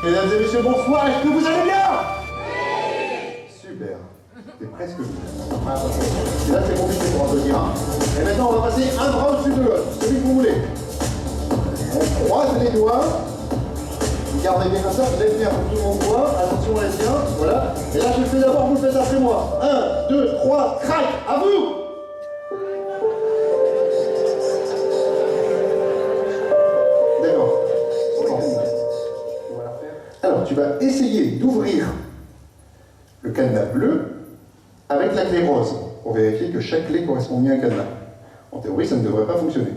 Mesdames et messieurs, bonsoir, est-ce que vous allez bien? Oui. Super, c'est presque venu. Et là, c'est compliqué pour applaudir. Hein. Et maintenant, on va passer un bras au-dessus de l'autre, celui que vous voulez. On croise les doigts. Vous gardez bien comme ça, vous lèvez bien pour tout le monde voit. Attention, allez bien, voilà. Et là, je le fais d'abord, vous le faites après moi. 1, 2, 3, crac, à vous. D'accord. Alors, tu vas essayer d'ouvrir le cadenas bleu avec la clé rose pour vérifier que chaque clé correspond bien à un cadenas. En théorie, ça ne devrait pas fonctionner.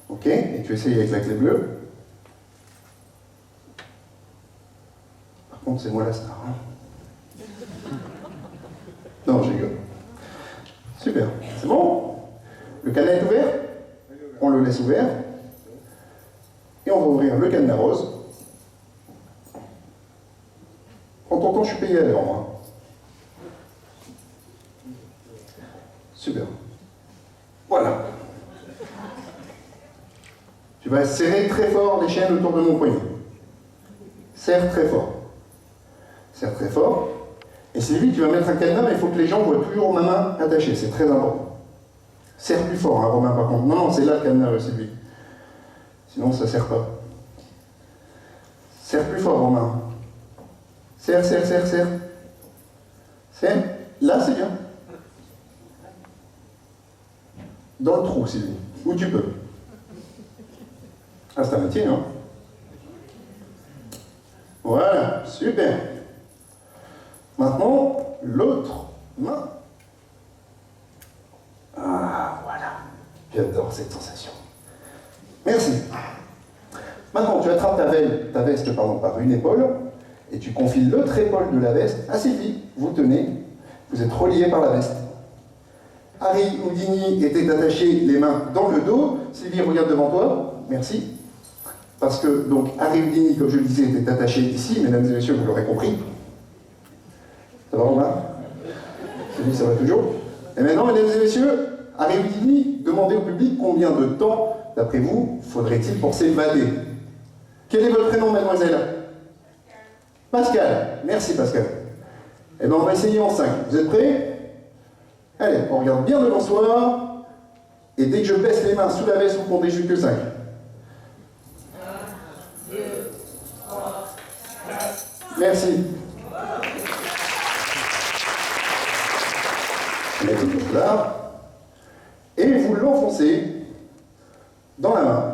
Ok, et tu essayes avec la clé bleue. Par contre, c'est moi la star. Hein. Non, je rigole. Super. C'est bon? Le cadenas est ouvert? On le laisse ouvert. Et on va ouvrir le cadenas rose. Prends ton temps, je suis payé à l'heure, moi. Super. Voilà. Tu vas serrer très fort les chaînes autour de mon poignet. Serre très fort. Serre très fort. Et Sylvie, tu vas mettre un cadenas, mais il faut que les gens voient toujours ma main attachée. C'est très important. Serre plus fort, hein, Romain, par contre. Non, non, c'est là le cadenas, Sylvie. Sinon, ça ne sert pas. Serre plus fort, Romain. Serre, serre, serre, serre. Serre. Là, c'est bien. Dans le trou, Sylvie. Où tu peux. Ah, c'est un métier, hein? Voilà, super. Maintenant, l'autre main. Ah, voilà. J'adore cette sensation. Merci. Maintenant, tu attrapes ta veste par une épaule et tu confies l'autre épaule de la veste à Sylvie. Vous tenez, vous êtes reliés par la veste. Harry Houdini était attaché les mains dans le dos. Sylvie, regarde devant toi. Merci. Parce que, donc, Harry Houdini, comme je le disais, était attaché ici. Mesdames et messieurs, vous l'aurez compris. Ça va, Romain? Sylvie, ça va toujours? Et maintenant, mesdames et messieurs, Harry Houdini demandait au public combien de temps, d'après vous, faudrait-il pour s'évader? Quel est votre prénom, mademoiselle? Pascal. Merci, Pascal. Eh bien, on va essayer en 5. Vous êtes prêts? Allez, on regarde bien devant soi. Et dès que je baisse les mains sous la veste, vous comptez jusque 5. 1, 2, 3, 4. Merci. Mettez tout là. Et vous l'enfoncez dans la main.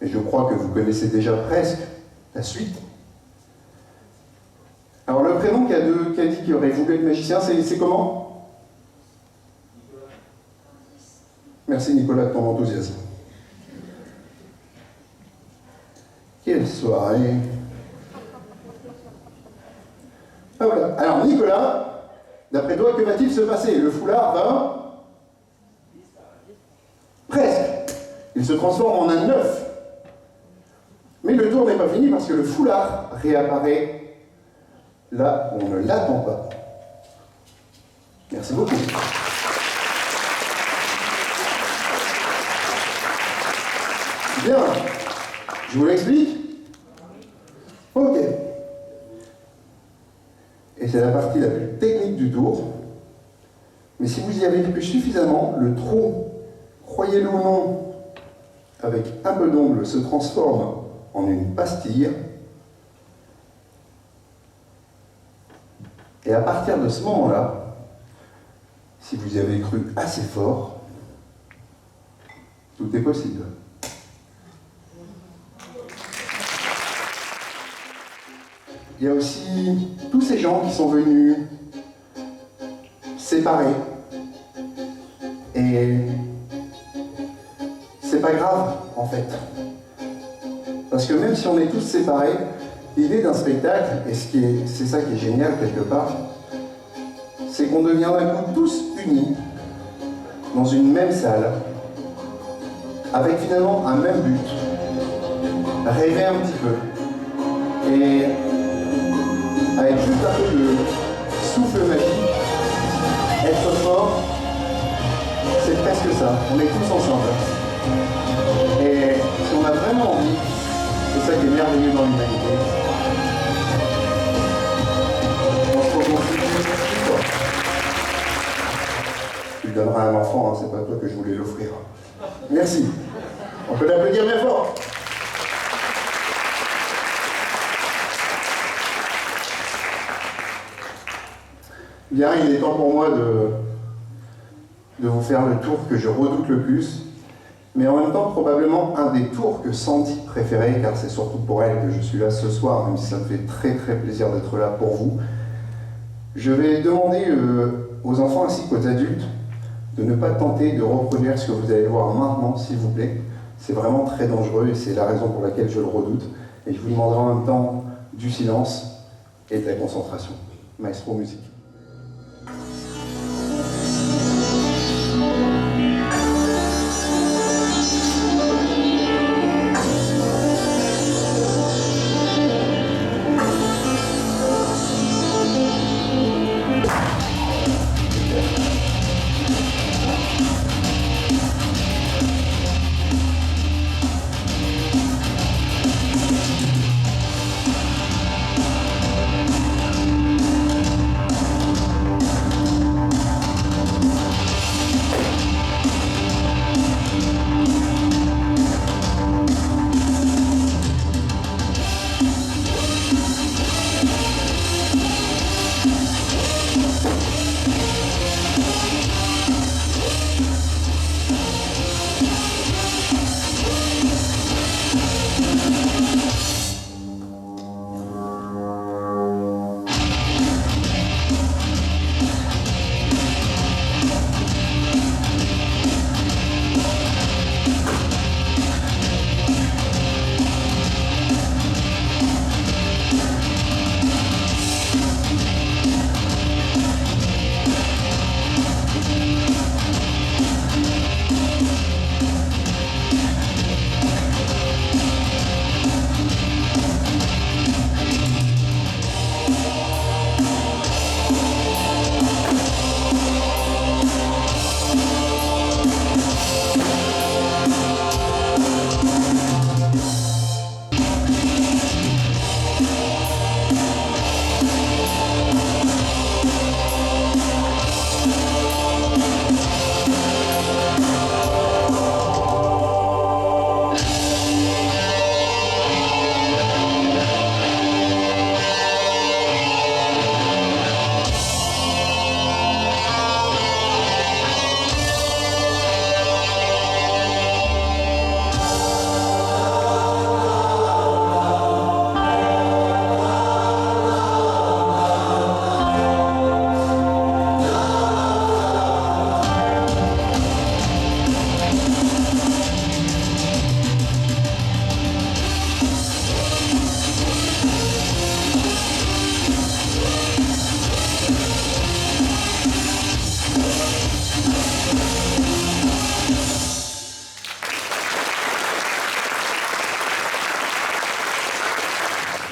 Et je crois que vous connaissez déjà presque la suite. Alors le prénom qui a dit qu'il aurait voulu être magicien, c'est comment? Nicolas. Merci Nicolas de ton enthousiasme. Quelle soirée. Ah, voilà. Alors Nicolas, d'après toi, que va-t-il se passer? Le foulard va... Presque. Il se transforme en un œuf. Mais le tour n'est pas fini parce que le foulard réapparaît là où on ne l'attend pas. Merci beaucoup. Bien. Je vous l'explique? Ok. Et c'est la partie la plus technique du tour. Mais si vous y avez vécu suffisamment, le trou, croyez-le ou non, avec un peu d'ongle, se transforme en une pastille. Et à partir de ce moment-là, si vous y avez cru assez fort, tout est possible. Il y a aussi tous ces gens qui sont venus séparés. Et c'est pas grave, en fait. Parce que même si on est tous séparés, l'idée d'un spectacle, et c'est ça qui est génial quelque part, c'est qu'on devient d'un coup tous unis dans une même salle, avec finalement un même but, rêver un petit peu, et avec juste un peu de souffle magique, être fort, c'est presque ça, on est tous ensemble. Et dans l'humanité. On se reconstitue, quoi. Tu le donneras à un enfant, hein, c'est pas toi que je voulais l'offrir. Merci. On peut l'applaudir bien fort. Bien, il est temps pour moi de vous faire le tour que je redoute le plus, mais en même temps probablement un des tours que Sandy préférait, car c'est surtout pour elle que je suis là ce soir, même si ça me fait très très plaisir d'être là pour vous. Je vais demander aux enfants ainsi qu'aux adultes de ne pas tenter de reproduire ce que vous allez voir maintenant, s'il vous plaît. C'est vraiment très dangereux et c'est la raison pour laquelle je le redoute. Et je vous demanderai en même temps du silence et de la concentration. Maestro, musique.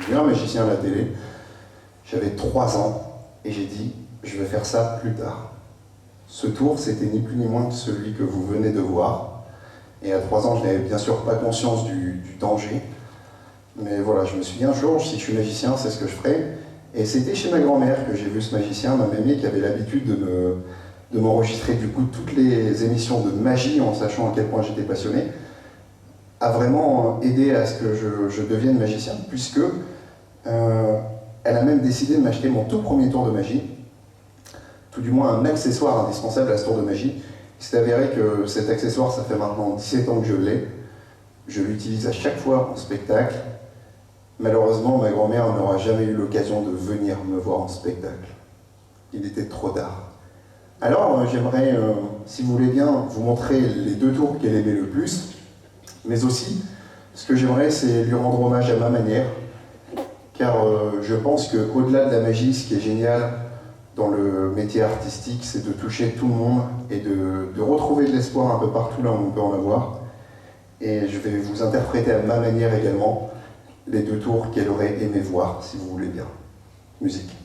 Un magicien à la télé, j'avais 3 ans et j'ai dit je vais faire ça plus tard. Ce tour c'était ni plus ni moins que celui que vous venez de voir et à 3 ans je n'avais bien sûr pas conscience du danger, mais voilà, je me suis dit un jour si je suis magicien c'est ce que je ferai, et c'était chez ma grand-mère que j'ai vu ce magicien, ma mémé qui avait l'habitude de m'enregistrer du coup toutes les émissions de magie en sachant à quel point j'étais passionné, a vraiment aidé à ce que je devienne magicien, puisque elle a même décidé de m'acheter mon tout premier tour de magie, tout du moins un accessoire indispensable à ce tour de magie. Il s'est avéré que cet accessoire, ça fait maintenant 17 ans que je l'ai. Je l'utilise à chaque fois en spectacle. Malheureusement, ma grand-mère n'aura jamais eu l'occasion de venir me voir en spectacle. Il était trop tard. Alors, j'aimerais, si vous voulez bien, vous montrer les 2 tours qu'elle aimait le plus, mais aussi, ce que j'aimerais, c'est lui rendre hommage à ma manière, car je pense qu'au-delà de la magie, ce qui est génial dans le métier artistique, c'est de toucher tout le monde et de retrouver de l'espoir un peu partout là où on peut en avoir. Et je vais vous interpréter à ma manière également les 2 tours qu'elle aurait aimé voir, si vous voulez bien. Musique.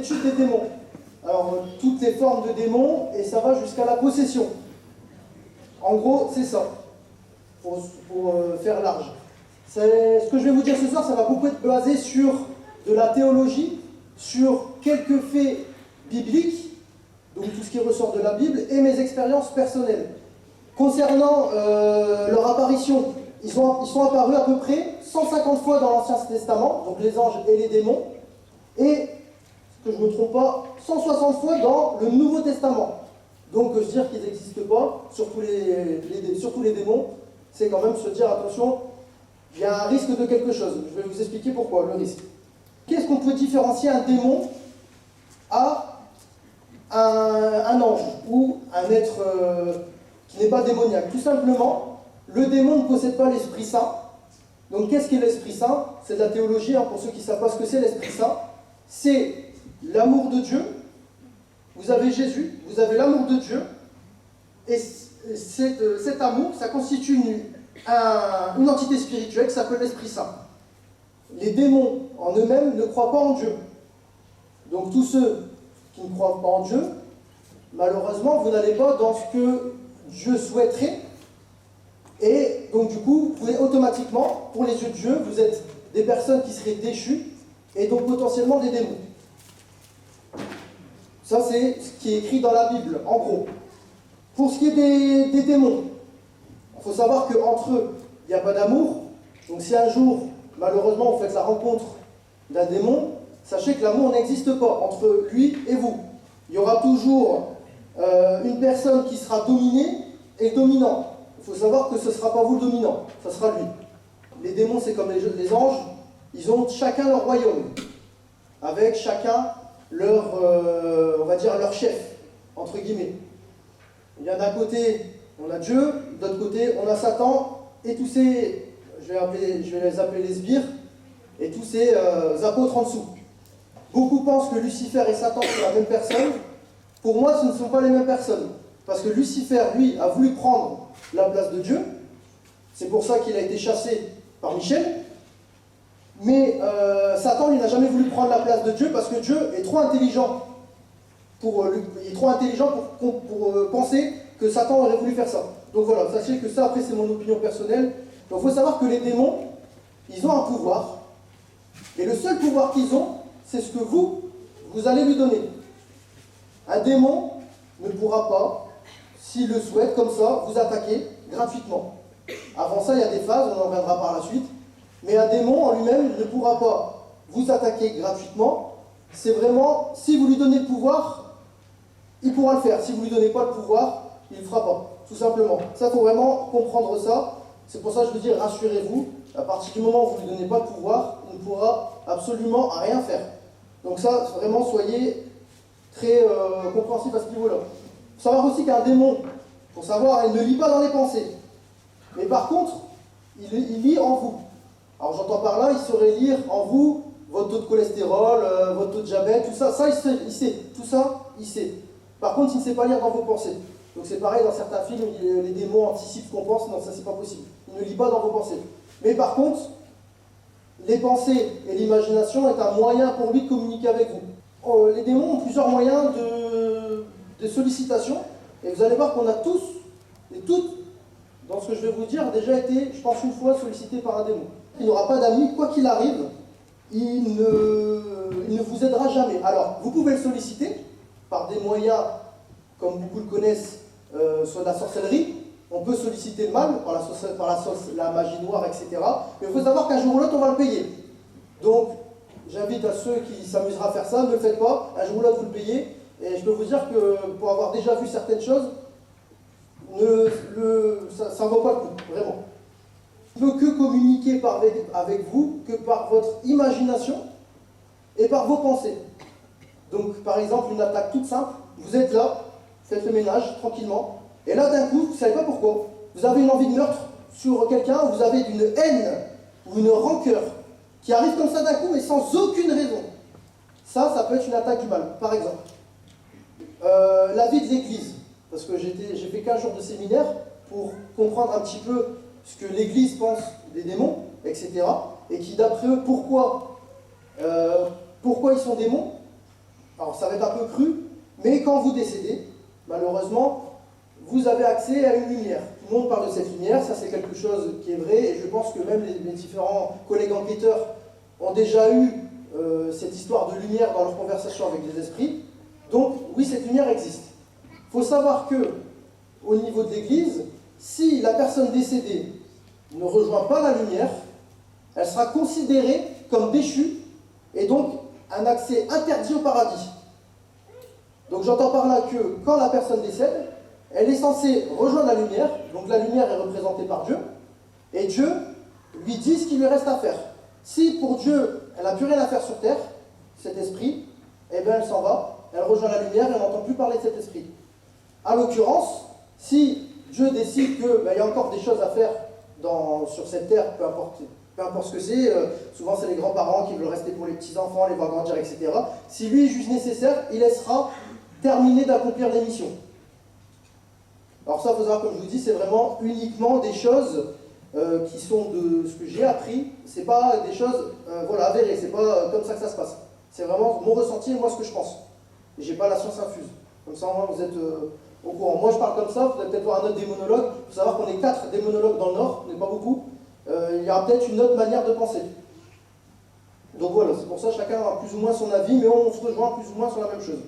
l'étude des démons. Alors, toutes les formes de démons, et ça va jusqu'à la possession. En gros, c'est ça, pour faire large. Ce que je vais vous dire ce soir, ça va beaucoup être basé sur de la théologie, sur quelques faits bibliques, donc tout ce qui ressort de la Bible, et mes expériences personnelles. Concernant leur apparition, ils sont apparus à peu près 150 fois dans l'Ancien Testament, donc les anges et les démons, et, que je ne me trompe pas, 160 fois dans le Nouveau Testament. Donc se dire qu'ils n'existent pas, surtout les démons, c'est quand même se dire attention, il y a un risque de quelque chose. Je vais vous expliquer pourquoi, le risque. Qu'est-ce qu'on peut différencier un démon à un ange ou un être qui n'est pas démoniaque? Tout simplement, le démon ne possède pas l'Esprit Saint. Donc qu'est-ce qu'est l'Esprit Saint? C'est de la théologie, hein, pour ceux qui ne savent pas ce que c'est l'Esprit Saint. C'est l'amour de Dieu. Vous avez Jésus, vous avez l'amour de Dieu, et cet amour, ça constitue une entité spirituelle qui s'appelle l'Esprit Saint. Les démons en eux-mêmes ne croient pas en Dieu. Donc tous ceux qui ne croient pas en Dieu, malheureusement, vous n'allez pas dans ce que Dieu souhaiterait, et donc du coup, vous pouvez automatiquement, pour les yeux de Dieu, vous êtes des personnes qui seraient déchues, et donc potentiellement des démons. Ça, c'est ce qui est écrit dans la Bible, en gros. Pour ce qui est des démons, il faut savoir qu'entre eux, il n'y a pas d'amour. Donc si un jour, malheureusement, vous faites la rencontre d'un démon, sachez que l'amour n'existe pas entre lui et vous. Il y aura toujours une personne qui sera dominée et dominant. Il faut savoir que ce ne sera pas vous le dominant, ce sera lui. Les démons, c'est comme les anges, ils ont chacun leur royaume, avec chacun on va dire leur chef, entre guillemets. Il y a d'un côté, on a Dieu, de l'autre côté, on a Satan, et tous ces, je vais les appeler les sbires, et tous ces apôtres en dessous. Beaucoup pensent que Lucifer et Satan sont la même personne. Pour moi, ce ne sont pas les mêmes personnes. Parce que Lucifer, lui, a voulu prendre la place de Dieu. C'est pour ça qu'il a été chassé par Michel. Mais Satan, lui, n'a jamais voulu prendre la place de Dieu parce que Dieu est trop intelligent pour penser que Satan aurait voulu faire ça. Donc voilà, sachez que ça, après, c'est mon opinion personnelle. Donc il faut savoir que les démons, ils ont un pouvoir. Et le seul pouvoir qu'ils ont, c'est ce que vous allez lui donner. Un démon ne pourra pas, s'il le souhaite, comme ça, vous attaquer gratuitement. Avant ça, il y a des phases, on en reviendra par la suite. Mais un démon en lui-même ne pourra pas vous attaquer gratuitement. C'est vraiment, si vous lui donnez le pouvoir, il pourra le faire. Si vous ne lui donnez pas le pouvoir, il ne le fera pas, tout simplement. Ça, il faut vraiment comprendre ça. C'est pour ça que je veux dire, rassurez-vous, à partir du moment où vous ne lui donnez pas le pouvoir, il ne pourra absolument rien faire. Donc ça, vraiment, soyez très compréhensifs à ce niveau-là. Il faut savoir aussi qu'un démon, pour savoir, il ne lit pas dans les pensées. Mais par contre, il lit en vous. Alors j'entends par là, il saurait lire en vous votre taux de cholestérol, votre taux de diabète, tout ça. Ça, il sait. Tout ça, il sait. Par contre, il ne sait pas lire dans vos pensées. Donc c'est pareil, dans certains films, les démons anticipent ce qu'on pense. Non, ça, c'est pas possible. Il ne lit pas dans vos pensées. Mais par contre, les pensées et l'imagination est un moyen pour lui de communiquer avec vous. Les démons ont plusieurs moyens de sollicitation. Et vous allez voir qu'on a tous et toutes, dans ce que je vais vous dire, déjà été, je pense, une fois sollicité par un démon. Il n'aura pas d'amis, quoi qu'il arrive, il ne vous aidera jamais. Alors, vous pouvez le solliciter par des moyens, comme beaucoup le connaissent, soit de la sorcellerie. On peut solliciter le mal par la magie noire, etc. Mais il faut savoir qu'un jour ou l'autre, on va le payer. Donc, j'invite à ceux qui s'amuseraient à faire ça, ne le faites pas. Un jour ou l'autre, vous le payez. Et je peux vous dire que pour avoir déjà vu certaines choses, ça ne vaut pas le coup, vraiment. Il ne peut que communiquer avec vous que par votre imagination et par vos pensées. Donc, par exemple, une attaque toute simple, vous êtes là, faites le ménage tranquillement, et là, d'un coup, vous ne savez pas pourquoi, vous avez une envie de meurtre sur quelqu'un, vous avez une haine ou une rancœur qui arrive comme ça d'un coup, mais sans aucune raison. Ça peut être une attaque du mal, par exemple. La vie de l'Église, parce que j'ai fait 15 jours de séminaire pour comprendre un petit peu ce que l'Église pense des démons, etc. Et qui, d'après eux, pourquoi ils sont démons. Alors ça va être un peu cru, mais quand vous décédez, malheureusement, vous avez accès à une lumière. Tout le monde parle de cette lumière, ça c'est quelque chose qui est vrai, et je pense que même les différents collègues enquêteurs ont déjà eu cette histoire de lumière dans leur conversation avec les esprits. Donc oui, cette lumière existe. Il faut savoir que, au niveau de l'Église, si la personne décédée ne rejoint pas la lumière, elle sera considérée comme déchue, et donc un accès interdit au paradis. Donc j'entends par là que quand la personne décède, elle est censée rejoindre la lumière, donc la lumière est représentée par Dieu, et Dieu lui dit ce qu'il lui reste à faire. Si pour Dieu, elle n'a plus rien à faire sur terre, cet esprit, eh bien elle s'en va, elle rejoint la lumière et on n'entend plus parler de cet esprit. À l'occurrence, si Dieu décide qu'il y a encore des choses à faire sur cette terre, peu importe ce que c'est, souvent c'est les grands-parents qui veulent rester pour les petits-enfants, les voir grandir, etc. Si lui juge nécessaire, il laissera terminer d'accomplir les missions. Alors ça, il faut savoir, comme je vous dis, c'est vraiment uniquement des choses qui sont de ce que j'ai appris, c'est pas des choses avérées, c'est pas comme ça que ça se passe. C'est vraiment mon ressenti et moi ce que je pense. Et j'ai pas la science infuse. Comme ça, au moins, vous êtes au courant. Moi, je parle comme ça, vous allez peut-être voir un autre démonologue. Il faut savoir qu'on est 4 démonologues dans le Nord, on n'est pas beaucoup. Il y aura peut-être une autre manière de penser. Donc voilà, c'est pour ça que chacun a plus ou moins son avis, mais on se rejoint plus ou moins sur la même chose.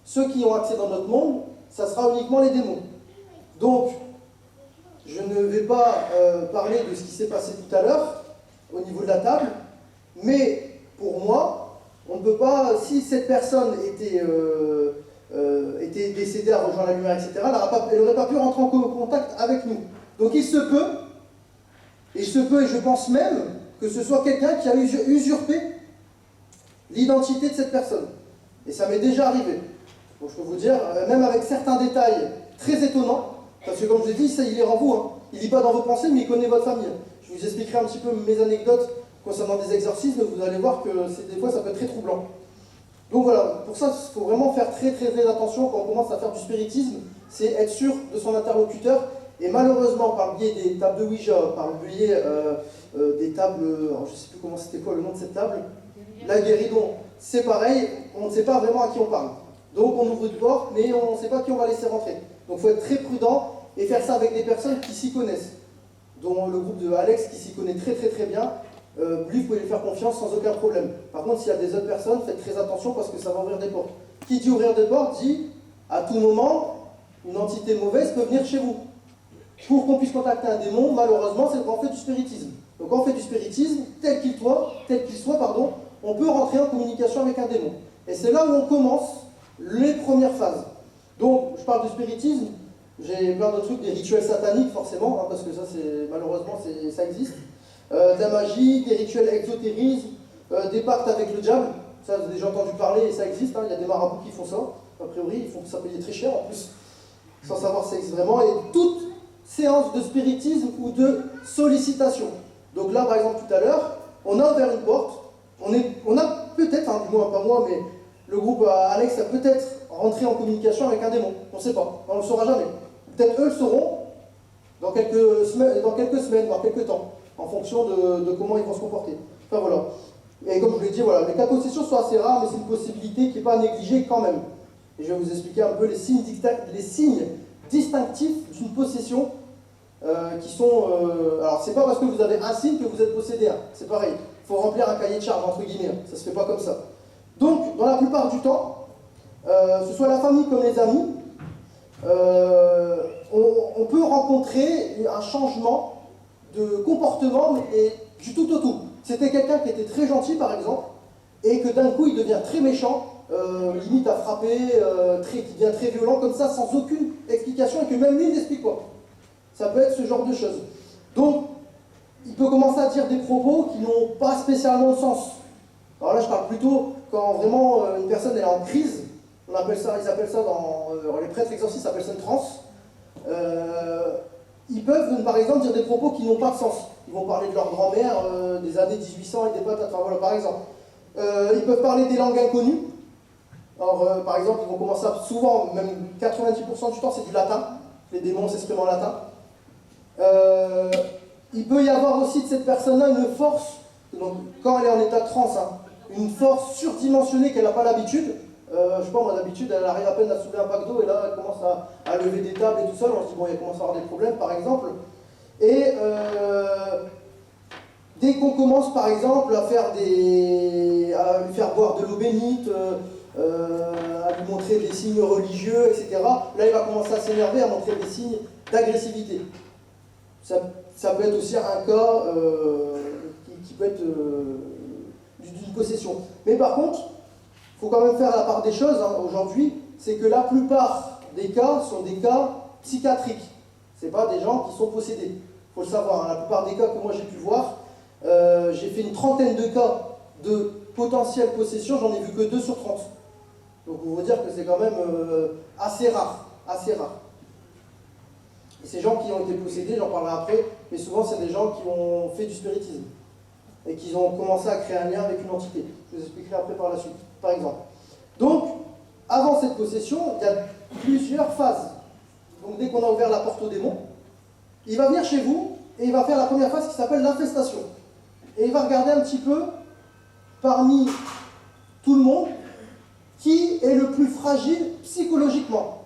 Ceux qui ont accès dans notre monde, ça sera uniquement les démons. Donc, je ne vais pas parler de ce qui s'est passé tout à l'heure, au niveau de la table, mais pour moi, on ne peut pas, si cette personne était décédée à rejoindre la lumière, etc., elle n'aurait pas pu rentrer en contact avec nous. Donc il se peut, et je pense même, que ce soit quelqu'un qui a usurpé l'identité de cette personne. Et ça m'est déjà arrivé. Donc je peux vous dire, même avec certains détails très étonnants, parce que comme je l'ai dit, ça, il est en vous. Hein. Il ne lit pas dans vos pensées, mais il connaît votre famille. Je vous expliquerai un petit peu mes anecdotes concernant des exorcismes, vous allez voir que des fois ça peut être très troublant. Donc voilà, pour ça, il faut vraiment faire très attention quand on commence à faire du spiritisme, c'est être sûr de son interlocuteur. Et malheureusement, par le biais des tables de Ouija, par le biais des tables, alors je ne sais plus comment c'était quoi le nom de cette table, la guéridon, c'est pareil, on ne sait pas vraiment à qui on parle. Donc on ouvre une porte, mais on ne sait pas qui on va laisser rentrer. Donc il faut être très prudent et faire ça avec des personnes qui s'y connaissent, dont le groupe de Alex qui s'y connaît très bien. Lui, vous pouvez lui faire confiance sans aucun problème. Par contre, s'il y a des autres personnes, faites très attention parce que ça va ouvrir des portes. Qui dit ouvrir des portes dit, à tout moment, une entité mauvaise peut venir chez vous. Pour qu'on puisse contacter un démon, malheureusement, c'est quand on fait du spiritisme. Donc quand on fait du spiritisme, tel qu'il soit, on peut rentrer en communication avec un démon. Et c'est là où on commence les premières phases. Donc, je parle de spiritisme, j'ai plein de trucs, des rituels sataniques forcément, hein, parce que ça, malheureusement, ça existe. De la magie, des rituels exotérisme, des pactes avec le diable, ça vous avez déjà entendu parler et ça existe, hein, il y a des marabouts qui font ça, a priori, ils font ça payer très cher en plus, sans savoir si ça existe vraiment, et toute séance de spiritisme ou de sollicitation. Donc là, par exemple, tout à l'heure, on a ouvert une porte, on a peut-être, hein, du moins pas moi, mais le groupe Alex a peut-être rentré en communication avec un démon, on ne sait pas, on ne le saura jamais. Peut-être eux le sauront dans quelques semaines, voire quelques temps, en fonction de comment ils vont se comporter. Enfin voilà. Et comme je vous l'ai dit, voilà, les cas de possession sont assez rares, mais c'est une possibilité qui n'est pas négligée quand même. Et je vais vous expliquer un peu les signes distinctifs d'une possession qui sont... alors c'est pas parce que vous avez un signe que vous êtes possédé, hein. C'est pareil. Il faut remplir un cahier de charge, entre guillemets, ça se fait pas comme ça. Donc, dans la plupart du temps, ce soit la famille comme les amis, on peut rencontrer un changement de comportement et du tout au tout. C'était quelqu'un qui était très gentil par exemple et que d'un coup il devient très méchant, limite à frapper, qui devient très violent comme ça sans aucune explication et que même lui n'explique pas. Ça peut être ce genre de choses. Donc il peut commencer à dire des propos qui n'ont pas spécialement de sens. Alors là je parle plutôt quand vraiment une personne elle est en crise, ils appellent ça les prêtres exorcistes appellent ça une transe. Ils peuvent, par exemple, dire des propos qui n'ont pas de sens. Ils vont parler de leur grand-mère des années 1800 et des patates, enfin voilà, par exemple. Ils peuvent parler des langues inconnues. Alors, par exemple, ils vont commencer souvent, même 90% du temps, c'est du latin. Les démons s'expriment en latin. Il peut y avoir aussi de cette personne-là une force, donc, quand elle est en état de transe, hein, une force surdimensionnée qu'elle n'a pas l'habitude. je sais pas, moi d'habitude, elle arrive à peine à soulever un pack d'eau et là, elle commence à lever des tables et tout ça. On se dit, bon, il commence à avoir des problèmes, par exemple. Et dès qu'on commence, par exemple, à lui faire boire de l'eau bénite, à lui montrer des signes religieux, etc., là, il va commencer à s'énerver, à montrer des signes d'agressivité. Ça peut être aussi un cas qui peut être d'une possession. Mais par contre, il faut quand même faire la part des choses aujourd'hui, c'est que la plupart des cas sont des cas psychiatriques. Ce n'est pas des gens qui sont possédés. Il faut le savoir, la plupart des cas que moi j'ai pu voir, j'ai fait une trentaine de cas de potentielle possession, j'en ai vu que 2 sur 30. Donc on va dire que c'est quand même assez rare, assez rare. Et ces gens qui ont été possédés, j'en parlerai après, mais souvent c'est des gens qui ont fait du spiritisme et qui ont commencé à créer un lien avec une entité. Je vous expliquerai après par la suite, par exemple. Donc, avant cette possession, il y a plusieurs phases. Donc dès qu'on a ouvert la porte au démon, il va venir chez vous et il va faire la première phase qui s'appelle l'infestation. Et il va regarder un petit peu, parmi tout le monde, qui est le plus fragile psychologiquement.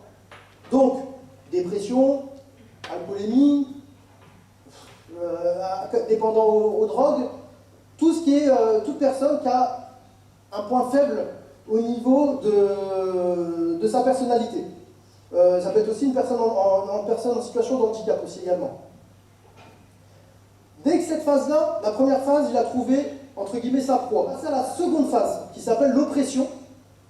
Donc, dépression, alcoolémie, dépendant aux drogues, tout ce qui est toute personne qui a un point faible au niveau de sa personnalité. Ça peut être aussi une personne personne en situation de handicap aussi également. Dès que cette phase-là, la première phase, il a trouvé, entre guillemets, sa proie. C'est la seconde phase, qui s'appelle l'oppression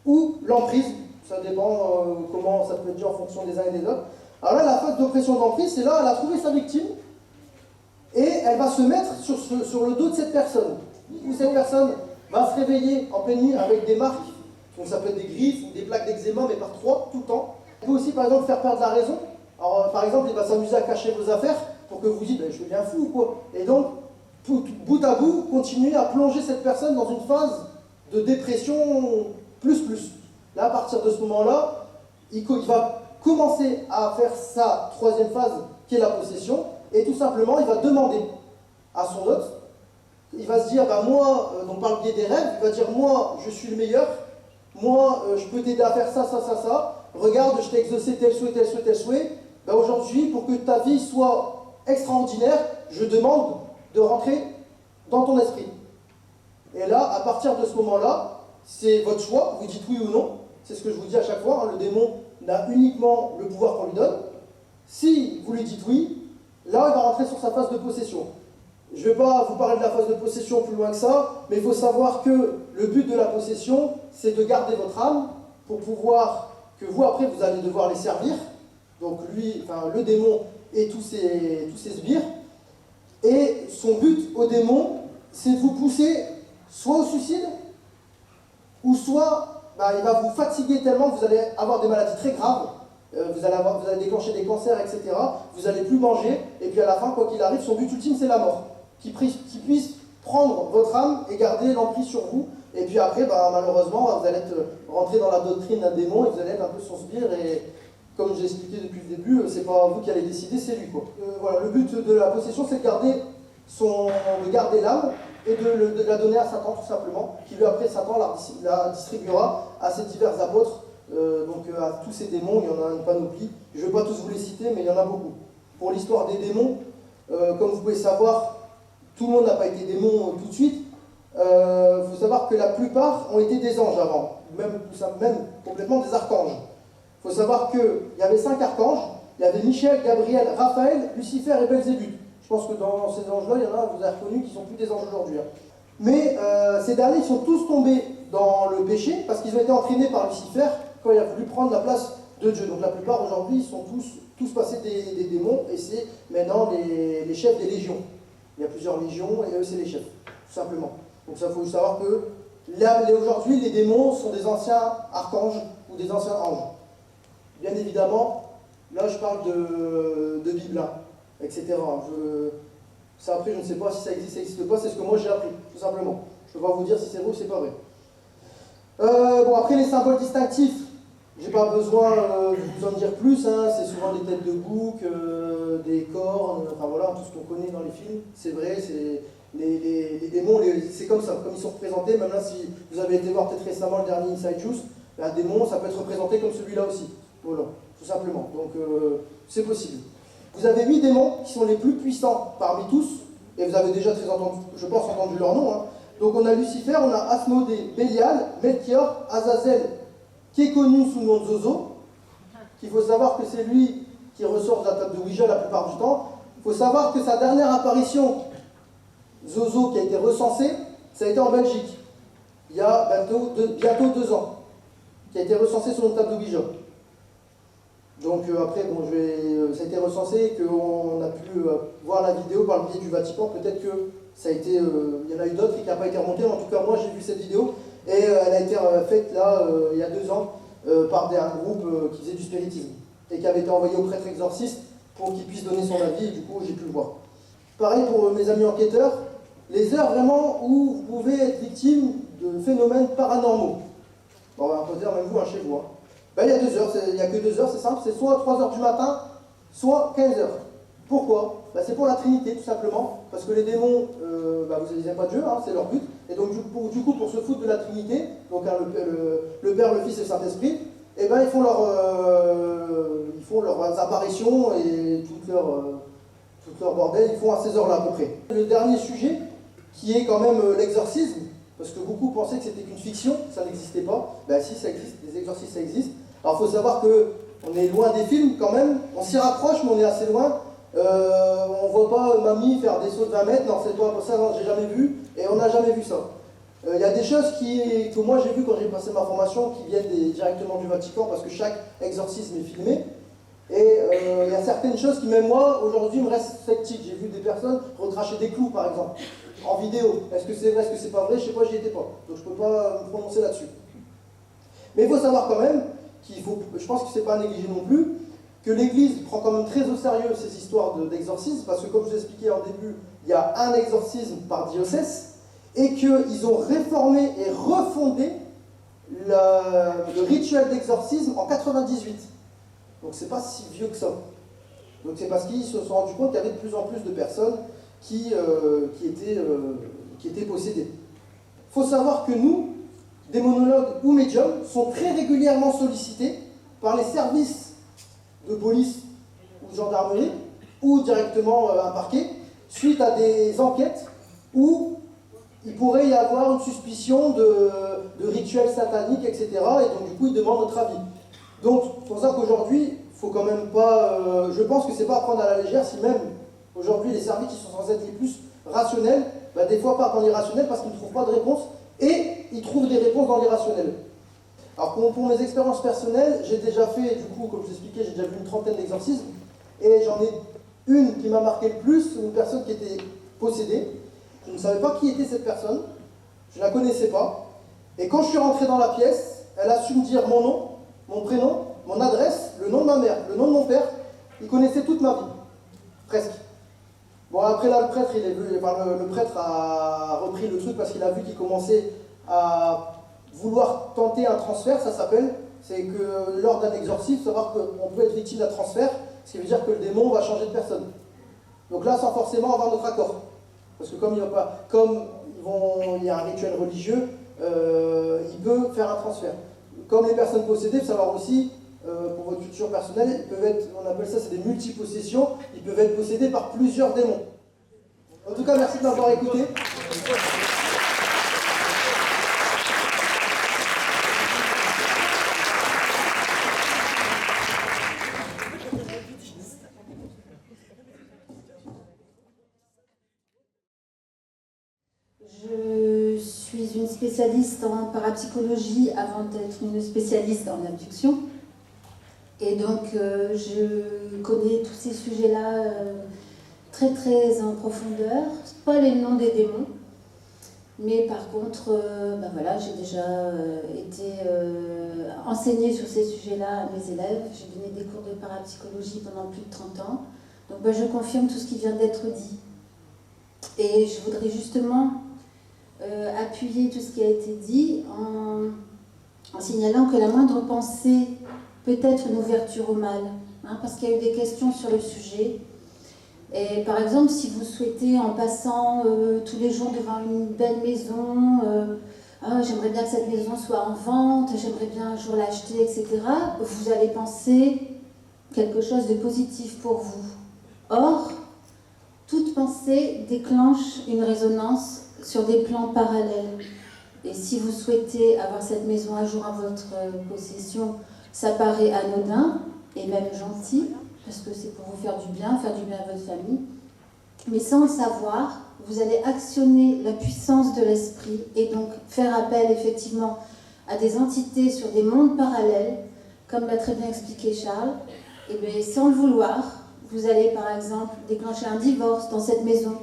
ou l'emprise. Ça dépend comment ça peut être dit en fonction des uns et des autres. Alors là, la phase d'oppression d'emprise, c'est là, elle a trouvé sa victime, et elle va se mettre sur le dos de cette personne. Où cette personne va se réveiller en pleine nuit avec des marques, donc ça peut être des griffes ou des plaques d'eczéma, mais par 3, tout le temps. Il peut aussi, par exemple, faire perdre la raison. Alors, par exemple, il va s'amuser à cacher vos affaires pour que vous dites, je suis bien fou ou quoi. Et donc, bout à bout, continuer à plonger cette personne dans une phase de dépression plus. Là, à partir de ce moment-là, il va commencer à faire sa troisième phase, qui est la possession, et tout simplement, il va demander à son hôte, il va se dire, moi, donc par le biais des rêves, il va dire, moi, je suis le meilleur, moi, je peux t'aider à faire ça, regarde, je t'ai exaucé tel souhait, aujourd'hui, pour que ta vie soit extraordinaire, je demande de rentrer dans ton esprit. Et là, à partir de ce moment-là, c'est votre choix, vous dites oui ou non, c'est ce que je vous dis à chaque fois, le démon n'a uniquement le pouvoir qu'on lui donne. Si vous lui dites oui, là, il va rentrer sur sa phase de possession. Je ne vais pas vous parler de la phase de possession plus loin que ça, mais il faut savoir que le but de la possession, c'est de garder votre âme pour pouvoir que vous, après, vous allez devoir les servir. Donc lui, le démon et tous ses sbires. Et son but au démon, c'est de vous pousser soit au suicide, ou soit il va vous fatiguer tellement que vous allez avoir des maladies très graves. Vous allez déclencher des cancers, etc. Vous n'allez plus manger, et puis à la fin, quoi qu'il arrive, son but ultime, c'est la mort. Qu'il puisse prendre votre âme et garder l'emprise sur vous. Et puis après, malheureusement, vous allez rentrer dans la doctrine d'un démon et vous allez être un peu son sbire. Et comme j'ai expliqué depuis le début, c'est pas vous qui allez décider, c'est lui. Voilà, le but de la possession, c'est de garder l'âme et de la donner à Satan, tout simplement. Qui lui, après, Satan la distribuera à ses divers apôtres. Donc à tous ces démons, il y en a une panoplie. Je ne vais pas tous vous les citer, mais il y en a beaucoup. Pour l'histoire des démons, comme vous pouvez savoir, tout le monde n'a pas été démon tout de suite. Il faut savoir que la plupart ont été des anges avant, même complètement des archanges. Il faut savoir qu'il y avait 5 archanges. Il y avait Michel, Gabriel, Raphaël, Lucifer et Belzébuth. Je pense que dans ces anges-là, il y en a, vous avez reconnu, qui ne sont plus des anges aujourd'hui. Mais ces derniers, ils sont tous tombés dans le péché parce qu'ils ont été entraînés par Lucifer quand il a voulu prendre la place de Dieu. Donc la plupart aujourd'hui, ils sont tous passés des démons et c'est maintenant les chefs des légions. Il y a plusieurs légions et eux, c'est les chefs, tout simplement. Donc ça, il faut savoir que aujourd'hui, les démons sont des anciens archanges ou des anciens anges. Bien évidemment, là, je parle de Bible, etc. Ça, après, je ne sais pas si ça n'existe pas, c'est ce que moi j'ai appris, tout simplement. Je ne peux pas vous dire si c'est vrai ou si c'est pas vrai. Après, les symboles distinctifs, j'ai pas besoin de vous en dire plus, c'est souvent des têtes de bouc, des cornes, voilà, tout ce qu'on connaît dans les films, c'est vrai, les démons, c'est comme ça, comme ils sont représentés, même là, si vous avez été voir peut-être récemment le dernier Inside Juice, Un démon, ça peut être représenté comme celui-là aussi. Voilà, tout simplement. Donc, c'est possible. Vous avez 8 démons qui sont les plus puissants parmi tous, et vous avez déjà très entendu, je pense, entendu leur nom. Hein. Donc, on a Lucifer, on a Asmodée, Bélial, Melchior, Azazel, qui est connu sous le nom de Zozo, qu'il faut savoir que c'est lui qui ressort de la table de Ouija la plupart du temps. Il faut savoir que sa dernière apparition, Zozo, qui a été recensée, ça a été en Belgique, il y a bientôt 2 ans, qui a été recensé sur une table de Ouija. Donc après, bon, ça a été recensé, qu'on a pu voir la vidéo par le biais du Vatican. Peut-être que ça a été, il y en a eu d'autres et qui n'a pas été remonté. En tout cas, moi, j'ai vu cette vidéo et elle a été faite là, il y a 2 ans, par un groupe qui faisait du spiritisme et qui avait été envoyé au prêtre exorciste pour qu'il puisse donner son avis. Et du coup, j'ai pu le voir. Pareil pour mes amis enquêteurs, les heures vraiment où vous pouvez être victime de phénomènes paranormaux. Bon, on peut dire même vous, hein, chez vous. Hein. Ben, il y a 2 heures, il n'y a que 2 heures, c'est simple, c'est soit 3 heures du matin, soit 15 heures. Pourquoi? Ben, c'est pour la Trinité, tout simplement, parce que les démons, ben, vous n'aiment pas Dieu, hein, c'est leur but, et donc du coup, pour se foutre de la Trinité, donc hein, le Père, le Fils et le Saint-Esprit, et ben, ils font leurs apparitions et tout leur bordel, ils font à ces heures-là à peu près. Le dernier sujet, qui est quand même l'exorcisme, parce que beaucoup pensaient que c'était qu'une fiction, ça n'existait pas. Ben si, ça existe, les exorcismes ça existe. Alors il faut savoir qu'on est loin des films quand même, on s'y rapproche mais on est assez loin. On voit pas mamie faire des sauts de 20 mètres, non c'est pas ça, non, j'ai jamais vu, et on n'a jamais vu ça. Il y a des choses que moi j'ai vu quand j'ai passé ma formation qui viennent directement du Vatican, parce que chaque exorcisme est filmé. Et il y a certaines choses qui, même moi, aujourd'hui, me restent sceptiques. J'ai vu des personnes recracher des clous, par exemple, en vidéo. Est-ce que c'est vrai, est-ce que c'est pas vrai? Je sais pas, j'y étais pas. Donc je peux pas me prononcer là-dessus. Mais il faut savoir quand même je pense que c'est pas à négliger non plus, que l'Église prend quand même très au sérieux ces histoires d'exorcisme, parce que comme je vous expliquais en début, il y a un exorcisme par diocèse, et qu'ils ont réformé et refondé le rituel d'exorcisme en 98. Donc c'est pas si vieux que ça. Donc c'est parce qu'ils se sont rendus compte qu'il y avait de plus en plus de personnes qui étaient possédées. Il faut savoir que nous, démonologues ou médiums, sont très régulièrement sollicités par les services de police ou de gendarmerie, ou directement un parquet, suite à des enquêtes où il pourrait y avoir une suspicion de rituels sataniques, etc. Et donc du coup, ils demandent notre avis. Donc, c'est pour ça qu'aujourd'hui, il faut quand même pas... je pense que c'est pas à prendre à la légère si même, aujourd'hui, les services qui sont censés être les plus rationnels, bah, des fois partent dans l'irrationnel parce qu'ils ne trouvent pas de réponse, et ils trouvent des réponses dans l'irrationnel. Alors, pour mes expériences personnelles, j'ai déjà fait, du coup, comme je vous expliquais, j'ai déjà vu une trentaine d'exorcismes, et j'en ai une qui m'a marqué le plus, une personne qui était possédée. Je ne savais pas qui était cette personne, je ne la connaissais pas, et quand je suis rentré dans la pièce, elle a su me dire mon nom, mon prénom, mon adresse, le nom de ma mère, le nom de mon père. Il connaissait toute ma vie, presque. Bon, après là, le prêtre a repris le truc parce qu'il a vu qu'il commençait à vouloir tenter un transfert, ça s'appelle. C'est que lors d'un exorcisme, savoir qu'on peut être victime d'un transfert, ce qui veut dire que le démon va changer de personne. Donc là, sans forcément avoir notre accord. Parce que comme il y a un rituel religieux, il peut faire un transfert. Comme les personnes possédées, il faut savoir aussi, pour votre culture personnelle, ils peuvent être, on appelle ça, c'est des multipossessions, ils peuvent être possédés par plusieurs démons. En tout cas, merci de m'avoir écouté. Je suis une spécialiste en parapsychologie avant d'être une spécialiste en abduction. Et donc, je connais tous ces sujets-là très très en profondeur. Pas les noms des démons, mais par contre, ben voilà, j'ai déjà été enseignée sur ces sujets-là à mes élèves. J'ai donné des cours de parapsychologie pendant plus de 30 ans. Donc ben, je confirme tout ce qui vient d'être dit. Et je voudrais justement appuyer tout ce qui a été dit en signalant que la moindre pensée peut être une ouverture au mal, hein, parce qu'il y a eu des questions sur le sujet. Et par exemple, si vous souhaitez, en passant tous les jours devant une belle maison, ah, j'aimerais bien que cette maison soit en vente, j'aimerais bien un jour l'acheter, etc., vous allez penser quelque chose de positif pour vous. Or, toute pensée déclenche une résonance sur des plans parallèles. Et si vous souhaitez avoir cette maison un jour en votre possession, ça paraît anodin et même gentil, parce que c'est pour vous faire du bien à votre famille. Mais sans le savoir, vous allez actionner la puissance de l'esprit et donc faire appel effectivement à des entités sur des mondes parallèles, comme l'a très bien expliqué Charles. Et bien, sans le vouloir, vous allez par exemple déclencher un divorce dans cette maison,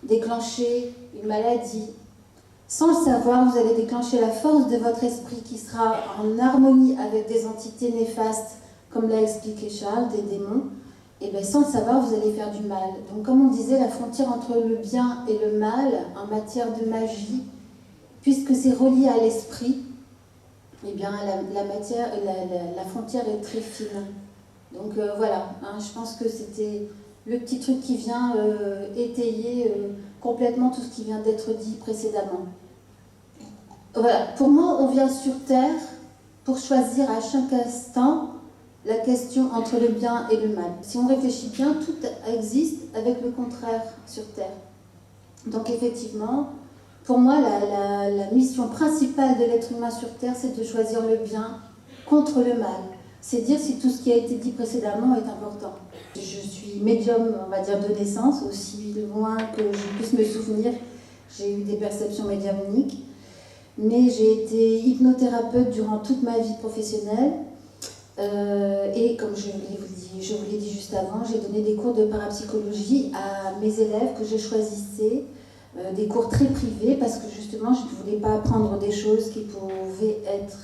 déclencher une maladie. Sans le savoir, vous allez déclencher la force de votre esprit qui sera en harmonie avec des entités néfastes, comme l'a expliqué Charles, des démons. Et bien, sans le savoir, vous allez faire du mal. Donc, comme on disait, la frontière entre le bien et le mal, en matière de magie, puisque c'est relié à l'esprit, eh bien, la frontière est très fine. Donc, voilà, hein, je pense que c'était le petit truc qui vient étayer complètement tout ce qui vient d'être dit précédemment. Voilà, pour moi, on vient sur Terre pour choisir à chaque instant la question entre le bien et le mal. Si on réfléchit bien, tout existe avec le contraire sur Terre. Donc effectivement, pour moi, la mission principale de l'être humain sur Terre, c'est de choisir le bien contre le mal. C'est dire si tout ce qui a été dit précédemment est important. Je suis médium, on va dire, de naissance, aussi loin que je puisse me souvenir. J'ai eu des perceptions médiumniques, mais j'ai été hypnothérapeute durant toute ma vie professionnelle. Et comme je vous l'ai dit juste avant, j'ai donné des cours de parapsychologie à mes élèves que je choisissais, des cours très privés, parce que justement je ne voulais pas apprendre des choses qui pouvaient être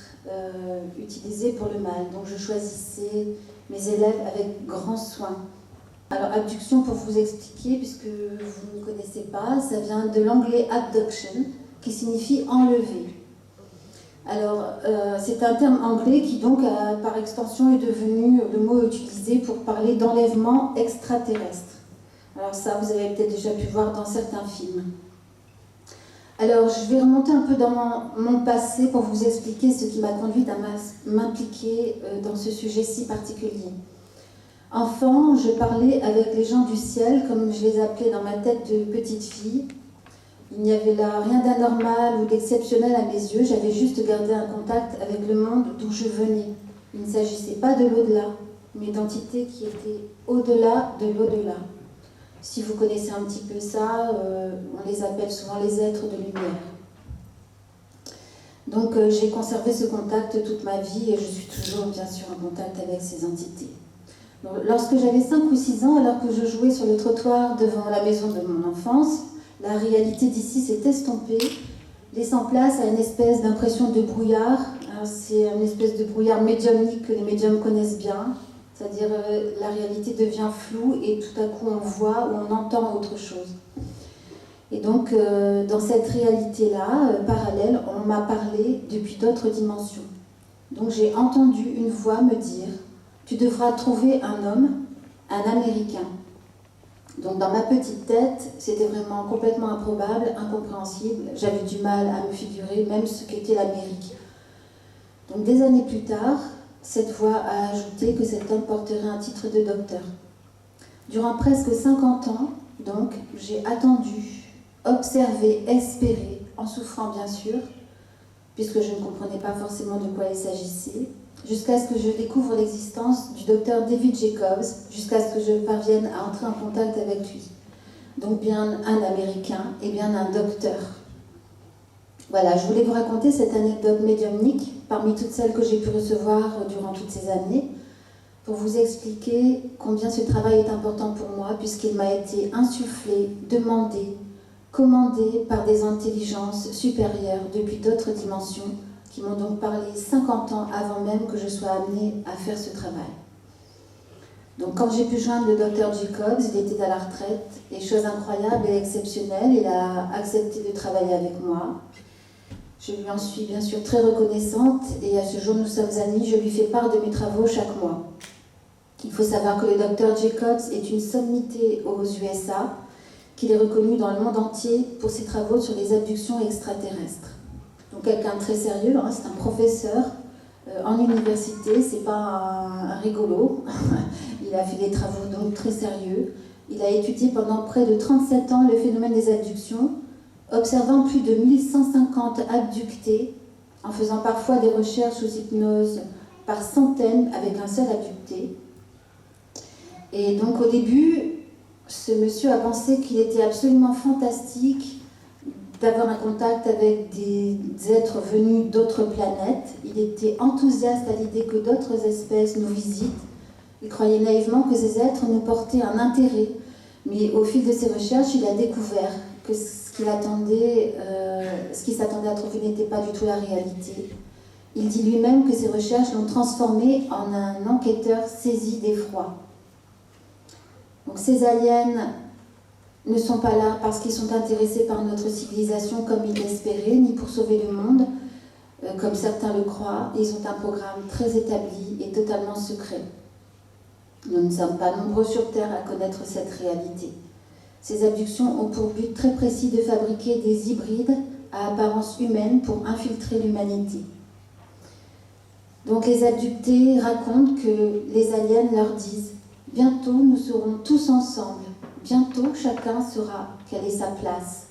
utilisées pour le mal. Donc je choisissais mes élèves avec grand soin. Alors abduction, pour vous expliquer, puisque vous ne connaissez pas, ça vient de l'anglais abduction, qui signifie enlever. Alors, c'est un terme anglais qui donc, par extension, est devenu le mot utilisé pour parler d'enlèvement extraterrestre. Alors ça, vous avez peut-être déjà pu voir dans certains films. Alors, je vais remonter un peu dans mon passé pour vous expliquer ce qui m'a conduite à m'impliquer dans ce sujet si particulier. Enfant, je parlais avec les gens du ciel, comme je les appelais dans ma tête de petite fille. Il n'y avait là rien d'anormal ou d'exceptionnel à mes yeux, j'avais juste gardé un contact avec le monde d'où je venais. Il ne s'agissait pas de l'au-delà, mais d'entités qui étaient au-delà de l'au-delà. Si vous connaissez un petit peu ça, on les appelle souvent les êtres de lumière. Donc j'ai conservé ce contact toute ma vie et je suis toujours bien sûr en contact avec ces entités. Donc, lorsque j'avais 5 ou 6 ans, alors que je jouais sur le trottoir devant la maison de mon enfance, la réalité d'ici s'est estompée, laissant place à une espèce d'impression de brouillard. C'est une espèce de brouillard médiumnique que les médiums connaissent bien, c'est-à-dire la réalité devient floue et tout à coup on voit ou on entend autre chose. Et donc dans cette réalité-là, parallèle, on m'a parlé depuis d'autres dimensions. Donc j'ai entendu une voix me dire « Tu devras trouver un homme, un Américain ». Donc dans ma petite tête, c'était vraiment complètement improbable, incompréhensible. J'avais du mal à me figurer même ce qu'était l'Amérique. Donc des années plus tard, cette voix a ajouté que cet homme porterait un titre de docteur. Durant presque 50 ans, donc, j'ai attendu, observé, espéré, en souffrant bien sûr, puisque je ne comprenais pas forcément de quoi il s'agissait, jusqu'à ce que je découvre l'existence du docteur David Jacobs, jusqu'à ce que je parvienne à entrer en contact avec lui. Donc bien un Américain et bien un docteur. Voilà, je voulais vous raconter cette anecdote médiumnique, parmi toutes celles que j'ai pu recevoir durant toutes ces années, pour vous expliquer combien ce travail est important pour moi, puisqu'il m'a été insufflé, demandé, commandé par des intelligences supérieures depuis d'autres dimensions, qui m'ont donc parlé 50 ans avant même que je sois amenée à faire ce travail. Donc quand j'ai pu joindre le docteur Jacobs, il était à la retraite, et chose incroyable et exceptionnelle, il a accepté de travailler avec moi. Je lui en suis bien sûr très reconnaissante, et à ce jour nous sommes amis, je lui fais part de mes travaux chaque mois. Il faut savoir que le docteur Jacobs est une sommité aux USA, qu'il est reconnu dans le monde entier pour ses travaux sur les abductions extraterrestres. Donc quelqu'un de très sérieux, hein, c'est un professeur en université, c'est pas un rigolo. Il a fait des travaux donc très sérieux. Il a étudié pendant près de 37 ans le phénomène des abductions, observant plus de 1150 abductés, en faisant parfois des recherches sous hypnose par centaines avec un seul abducté. Et donc au début, ce monsieur a pensé qu'il était absolument fantastique d'avoir un contact avec des êtres venus d'autres planètes. Il était enthousiaste à l'idée que d'autres espèces nous visitent. Il croyait naïvement que ces êtres nous portaient un intérêt. Mais au fil de ses recherches, il a découvert que ce qu'il s'attendait à trouver n'était pas du tout la réalité. Il dit lui-même que ses recherches l'ont transformé en un enquêteur saisi d'effroi. Donc ces aliens ne sont pas là parce qu'ils sont intéressés par notre civilisation comme ils l'espéraient, ni pour sauver le monde, comme certains le croient. Ils ont un programme très établi et totalement secret. Nous ne sommes pas nombreux sur Terre à connaître cette réalité. Ces abductions ont pour but très précis de fabriquer des hybrides à apparence humaine pour infiltrer l'humanité. Donc les abductés racontent que les aliens leur disent « Bientôt nous serons tous ensemble, bientôt chacun saura quelle est sa place ».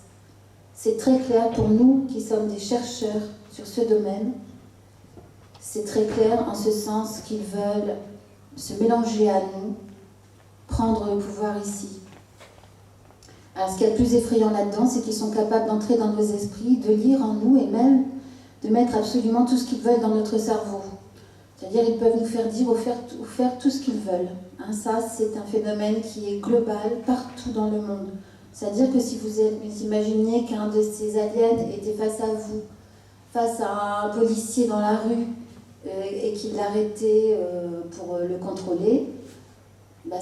C'est très clair pour nous qui sommes des chercheurs sur ce domaine. C'est très clair en ce sens qu'ils veulent se mélanger à nous, prendre le pouvoir ici. Alors ce qu'il y a de plus effrayant là-dedans, c'est qu'ils sont capables d'entrer dans nos esprits, de lire en nous et même de mettre absolument tout ce qu'ils veulent dans notre cerveau. C'est-à-dire ils peuvent nous faire dire ou faire tout ce qu'ils veulent. Hein, ça, c'est un phénomène qui est global partout dans le monde. C'est-à-dire que si vous imaginiez qu'un de ces aliens était face à vous, face à un policier dans la rue, et qu'il l'arrêtait pour le contrôler,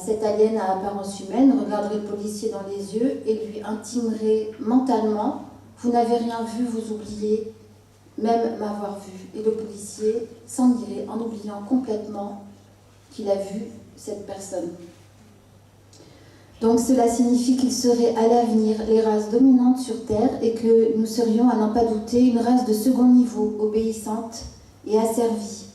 cet alien à apparence humaine regarderait le policier dans les yeux et lui intimerait mentalement « Vous n'avez rien vu, vous oubliez même m'avoir vu ». Et le policier s'en irait en oubliant complètement qu'il a vu cette personne. Donc cela signifie qu'il serait à l'avenir les races dominantes sur Terre et que nous serions, à n'en pas douter, une race de second niveau, obéissante et asservie.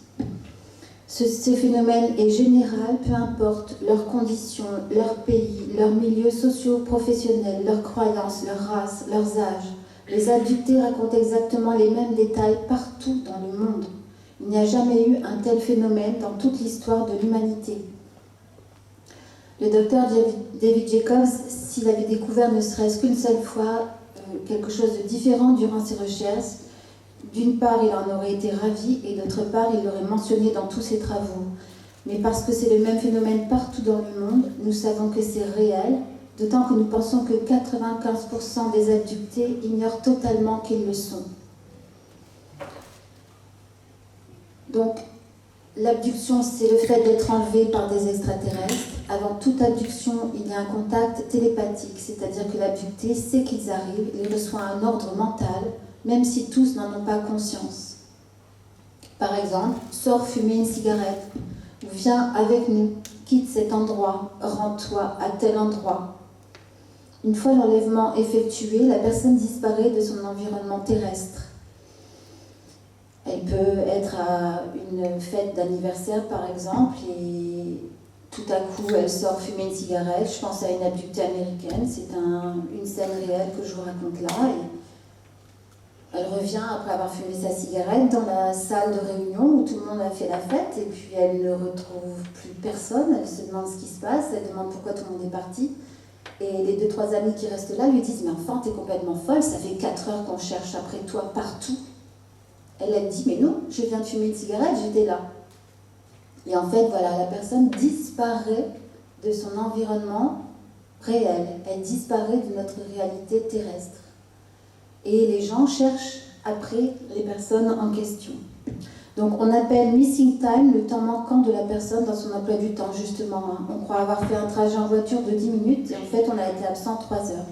Ce phénomène est général, peu importe leurs conditions, leur pays, leurs milieux socio-professionnels, leurs croyances, leur race, leurs âges. Les abductés racontent exactement les mêmes détails partout dans le monde. Il n'y a jamais eu un tel phénomène dans toute l'histoire de l'humanité. Le docteur David Jacobs, s'il avait découvert ne serait-ce qu'une seule fois quelque chose de différent durant ses recherches, d'une part, il en aurait été ravi et d'autre part, il l'aurait mentionné dans tous ses travaux. Mais parce que c'est le même phénomène partout dans le monde, nous savons que c'est réel, d'autant que nous pensons que 95% des abductés ignorent totalement qu'ils le sont. Donc, l'abduction, c'est le fait d'être enlevé par des extraterrestres. Avant toute abduction, il y a un contact télépathique, c'est-à-dire que l'abducté sait qu'ils arrivent, il reçoit un ordre mental, même si tous n'en ont pas conscience. Par exemple, sors fumer une cigarette, ou viens avec nous, quitte cet endroit, rends-toi à tel endroit. Une fois l'enlèvement effectué, la personne disparaît de son environnement terrestre. Elle peut être à une fête d'anniversaire, par exemple, et tout à coup, elle sort fumer une cigarette. Je pense à une abductée américaine. C'est une scène réelle que je vous raconte là. Et elle revient après avoir fumé sa cigarette dans la salle de réunion où tout le monde a fait la fête et puis elle ne retrouve plus personne. Elle se demande ce qui se passe, elle demande pourquoi tout le monde est parti. Et les 2-3 amis qui restent là lui disent « Mais enfin, t'es complètement folle, ça fait 4 heures qu'on cherche après toi partout. » Elle dit « Mais non, je viens de fumer une cigarette, j'étais là. » Et en fait, voilà, la personne disparaît de son environnement réel. Elle disparaît de notre réalité terrestre. Et les gens cherchent après les personnes en question. Donc on appelle missing time le temps manquant de la personne dans son emploi du temps, justement. On croit avoir fait un trajet en voiture de 10 minutes et en fait on a été absent 3 heures.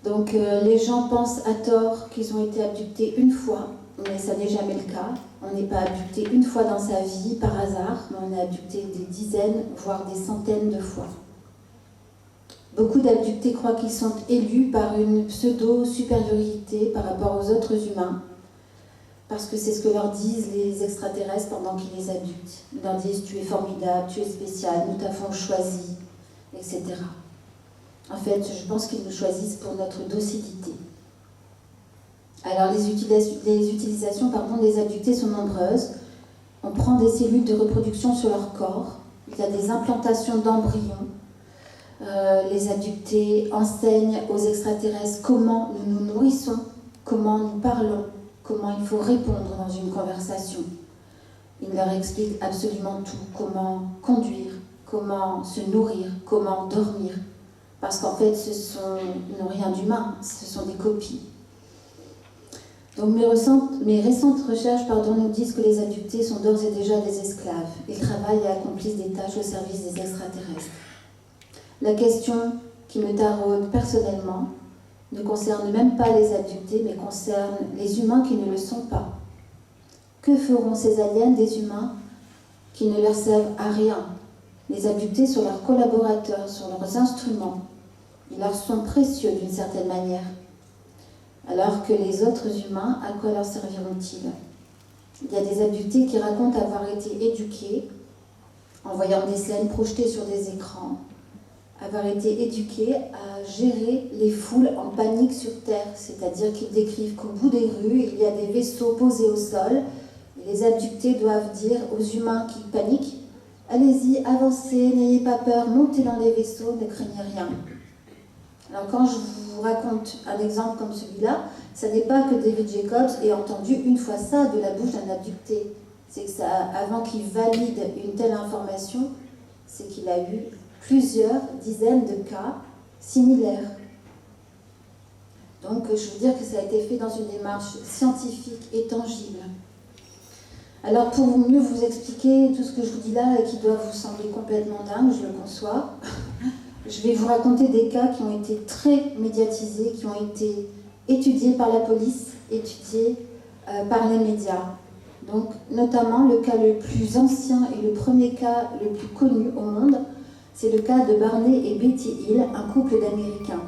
Donc les gens pensent à tort qu'ils ont été abductés une fois, mais ça n'est jamais le cas. On n'est pas abducté une fois dans sa vie par hasard, mais on est abducté des dizaines, voire des centaines de fois. Beaucoup d'abductés croient qu'ils sont élus par une pseudo-supériorité par rapport aux autres humains, parce que c'est ce que leur disent les extraterrestres pendant qu'ils les abductent. Ils leur disent « tu es formidable, tu es spécial, nous t'avons choisi », etc. En fait, je pense qu'ils nous choisissent pour notre docilité. Alors, les utilisations des abductés sont nombreuses. On prend des cellules de reproduction sur leur corps. Il y a des implantations d'embryons. Les abductés enseignent aux extraterrestres comment nous nous nourrissons, comment nous parlons, comment il faut répondre dans une conversation. Ils leur expliquent absolument tout, comment conduire, comment se nourrir, comment dormir. Parce qu'en fait, ils n'ont rien d'humain, ce sont des copies. Donc mes récentes recherches nous disent que les abductés sont d'ores et déjà des esclaves. Ils travaillent et accomplissent des tâches au service des extraterrestres. La question qui me taraude personnellement ne concerne même pas les abductés, mais concerne les humains qui ne le sont pas. Que feront ces aliens des humains qui ne leur servent à rien? Les abductés sont leurs collaborateurs, sont leurs instruments. Ils leur sont précieux d'une certaine manière. Alors que les autres humains, à quoi leur serviront-ils? Il y a des abductés qui racontent avoir été éduqués en voyant des scènes projetées sur des écrans, avoir été éduqués à gérer les foules en panique sur Terre, c'est-à-dire qu'ils décrivent qu'au bout des rues, il y a des vaisseaux posés au sol, et les abductés doivent dire aux humains qui paniquent « Allez-y, avancez, n'ayez pas peur, montez dans les vaisseaux, ne craignez rien ». Alors quand je vous raconte un exemple comme celui-là, ce n'est pas que David Jacobs ait entendu une fois ça de la bouche d'un abducté. C'est que avant qu'il valide une telle information, c'est qu'il a eu plusieurs dizaines de cas similaires. Donc je veux dire que ça a été fait dans une démarche scientifique et tangible. Alors pour mieux vous expliquer tout ce que je vous dis là et qui doit vous sembler complètement dingue, je le conçois, je vais vous raconter des cas qui ont été très médiatisés, qui ont été étudiés par la police, étudiés par les médias. Donc, notamment, le cas le plus ancien et le premier cas le plus connu au monde, c'est le cas de Barney et Betty Hill, un couple d'Américains.